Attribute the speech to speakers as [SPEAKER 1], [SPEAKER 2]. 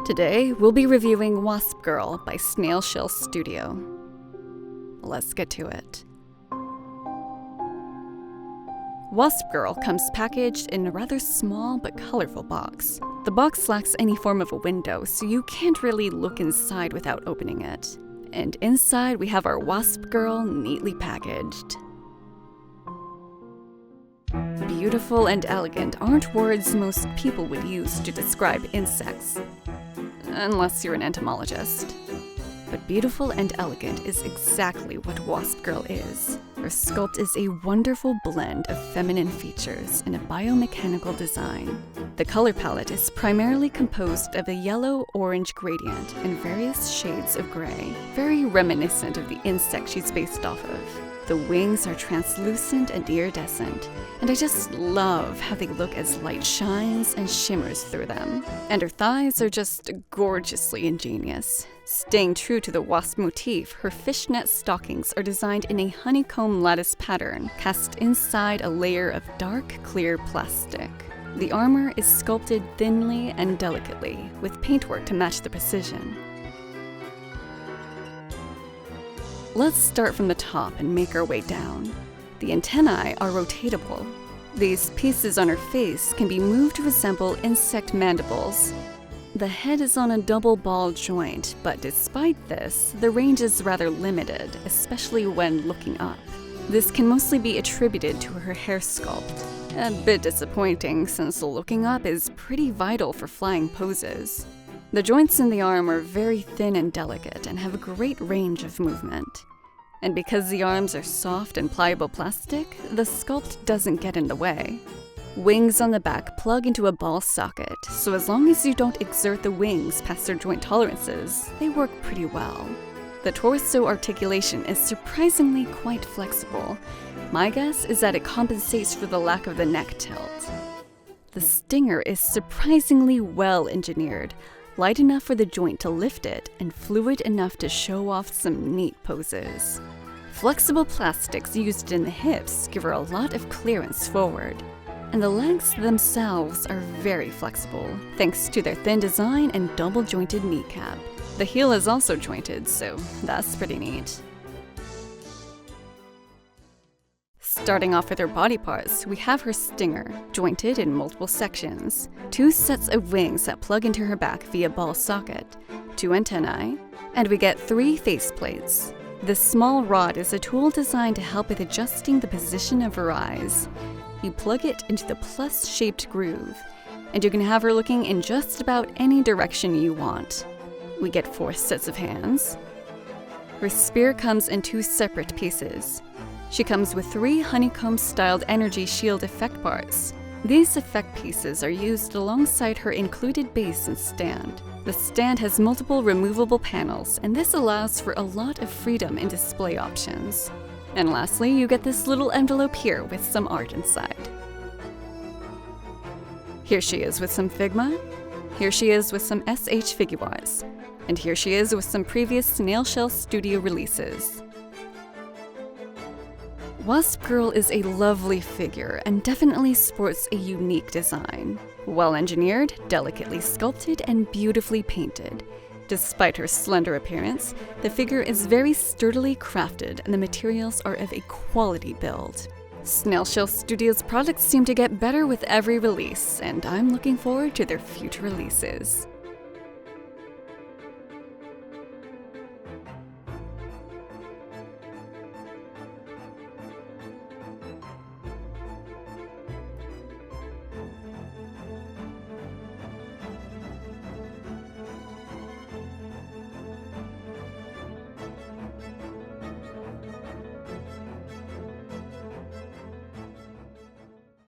[SPEAKER 1] Today, we'll be reviewing Wasp Girl by Snail Studio. Let's get to it. Wasp Girl comes packaged in a rather small but colorful box. The box lacks any form of a window, so you can't really look inside without opening it. And inside we have our Wasp Girl neatly packaged. Beautiful and elegant aren't words most people would use to describe insects, unless you're an entomologist. But beautiful and elegant is exactly what Wasp Girl is. Her sculpt is a wonderful blend of feminine features and a biomechanical design. The color palette is primarily composed of a yellow-orange gradient and various shades of gray, very reminiscent of the insect she's based off of. The wings are translucent and iridescent, and I just love how they look as light shines and shimmers through them. And her thighs are just gorgeously ingenious. Staying true to the wasp motif, her fishnet stockings are designed in a honeycomb lattice pattern, cast inside a layer of dark, clear plastic. The armor is sculpted thinly and delicately, with paintwork to match the precision. Let's start from the top and make our way down. The antennae are rotatable. These pieces on her face can be moved to resemble insect mandibles. The head is on a double ball joint, but despite this, the range is rather limited, especially when looking up. This can mostly be attributed to her hair sculpt. A bit disappointing since looking up is pretty vital for flying poses. The joints in the arm are very thin and delicate and have a great range of movement. And because the arms are soft and pliable plastic, the sculpt doesn't get in the way. Wings on the back plug into a ball socket, so as long as you don't exert the wings past their joint tolerances, they work pretty well. The torso articulation is surprisingly quite flexible. My guess is that it compensates for the lack of the neck tilt. The stinger is surprisingly well engineered, light enough for the joint to lift it, and fluid enough to show off some neat poses. Flexible plastics used in the hips give her a lot of clearance forward. And the legs themselves are very flexible, thanks to their thin design and double-jointed kneecap. The heel is also jointed, so that's pretty neat. Starting off with her body parts, we have her stinger, jointed in multiple sections, 2 sets of wings that plug into her back via ball socket, 2 antennae, and we get 3 faceplates. This small rod is a tool designed to help with adjusting the position of her eyes. You plug it into the plus-shaped groove, and you can have her looking in just about any direction you want. We get 4 sets of hands. Her spear comes in 2 separate pieces. She comes with 3 honeycomb-styled energy shield effect parts. These effect pieces are used alongside her included base and stand. The stand has multiple removable panels, and this allows for a lot of freedom in display options. And lastly, you get this little envelope here with some art inside. Here she is with some Figma, here she is with some SH Figuarts, and here she is with some previous Snail Studio releases. Wasp Girl is a lovely figure and definitely sports a unique design. Well-engineered, delicately sculpted, and beautifully painted. Despite her slender appearance, the figure is very sturdily crafted and the materials are of a quality build. Snail Studio's products seem to get better with every release, and I'm looking forward to their future releases.